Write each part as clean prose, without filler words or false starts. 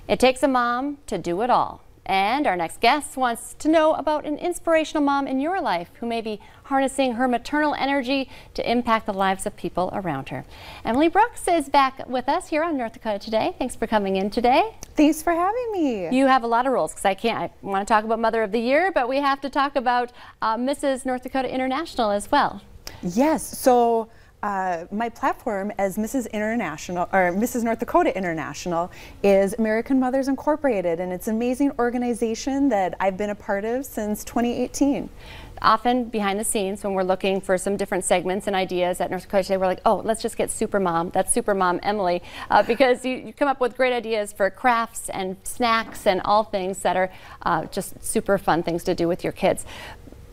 It takes a mom to do it all. And our next guest wants to know about an inspirational mom in your life who may be harnessing her maternal energy to impact the lives of people around her. Emily Brooks is back with us here on North Dakota Today. Thanks for coming in today. Thanks for having me. You have a lot of roles because I want to talk about Mother of the Year, but we have to talk about Mrs. North Dakota International as well. Yes, so my platform as Mrs. International, or Mrs. North Dakota International, is American Mothers Incorporated, and it's an amazing organization that I've been a part of since 2018. Often behind the scenes when we're looking for some different segments and ideas at North Dakota Today, we're like, oh, let's just get Super Mom. That's Super Mom Emily, because you come up with great ideas for crafts and snacks and all things that are just super fun things to do with your kids.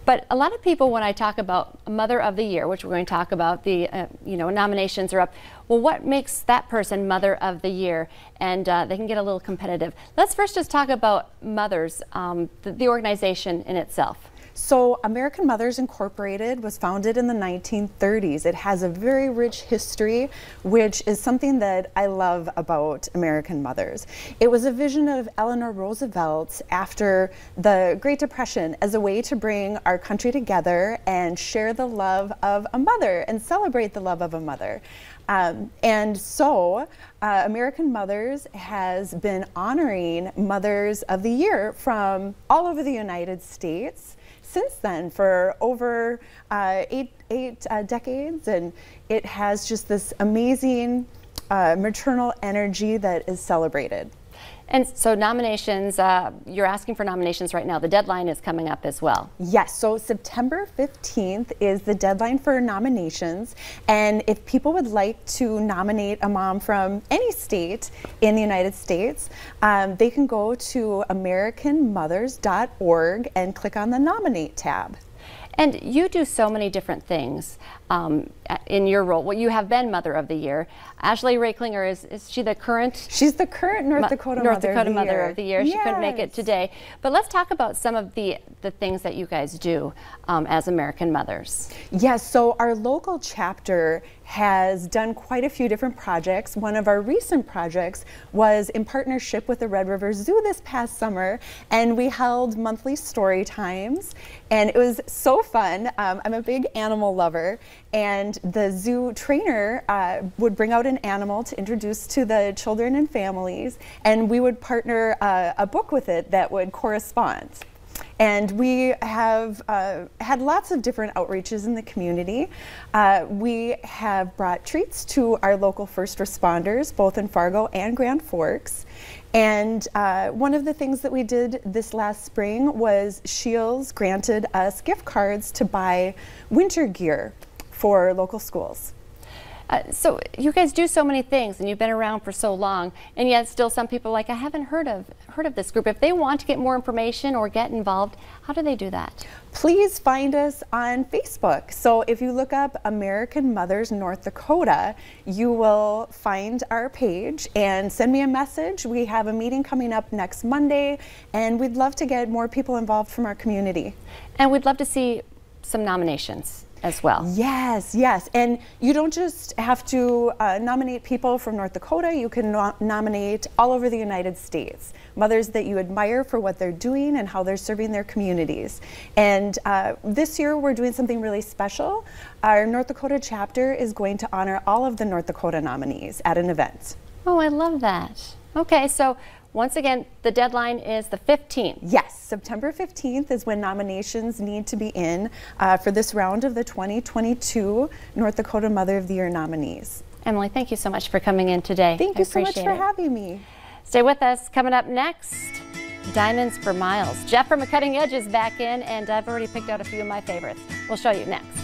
But a lot of people, when I talk about Mother of the Year, which we're going to talk about, the nominations are up. Well, what makes that person Mother of the Year? And they can get a little competitive. Let's first just talk about Mothers, the organization in itself. So American Mothers Incorporated was founded in the 1930s. It has a very rich history, which is something that I love about American Mothers. It was a vision of Eleanor Roosevelt after the Great Depression as a way to bring our country together and share the love of a mother and celebrate the love of a mother. And so American Mothers has been honoring Mothers of the Year from all over the United States since then for over eight decades, and it has just this amazing maternal energy that is celebrated. And so nominations, you're asking for nominations right now. The deadline is coming up as well. Yes, so September 15th is the deadline for nominations. And if people would like to nominate a mom from any state in the United States, they can go to americanmothers.org and click on the Nominate tab. And you do so many different things in your role. Well, you have been Mother of the Year. Ashley Reichlinger, is she the current? She's the current North Dakota Mother of the Year. She couldn't make it today. But let's talk about some of the things that you guys do as American Mothers. Yes, so our local chapter has done quite a few different projects. One of our recent projects was in partnership with the Red River Zoo this past summer, and we held monthly story times, and it was so fun. I'm a big animal lover, and the zoo trainer would bring out an animal to introduce to the children and families, and we would partner a book with it that would correspond. And we have had lots of different outreaches in the community. We have brought treats to our local first responders, both in Fargo and Grand Forks. And one of the things that we did this last spring was Shields granted us gift cards to buy winter gear for local schools. So you guys do so many things, and you've been around for so long, and yet still some people are like, I haven't heard of this group. If they want to get more information or get involved, how do they do that? Please find us on Facebook. So if you look up American Mothers North Dakota, you will find our page and send me a message. We have a meeting coming up next Monday, and we'd love to get more people involved from our community. And we'd love to see some nominations as well. Yes, yes. And you don't just have to nominate people from North Dakota. You can nominate all over the United States. Mothers that you admire for what they're doing and how they're serving their communities. And this year we're doing something really special. Our North Dakota chapter is going to honor all of the North Dakota nominees at an event. Oh, I love that. Okay, so once again, the deadline is the 15th. Yes, September 15th is when nominations need to be in for this round of the 2022 North Dakota Mother of the Year nominees. Emily, thank you so much for coming in today. Thank you so much for having me. Stay with us. Coming up next, Diamonds for Miles. Jeff from A Cutting Edge is back in, and I've already picked out a few of my favorites. We'll show you next.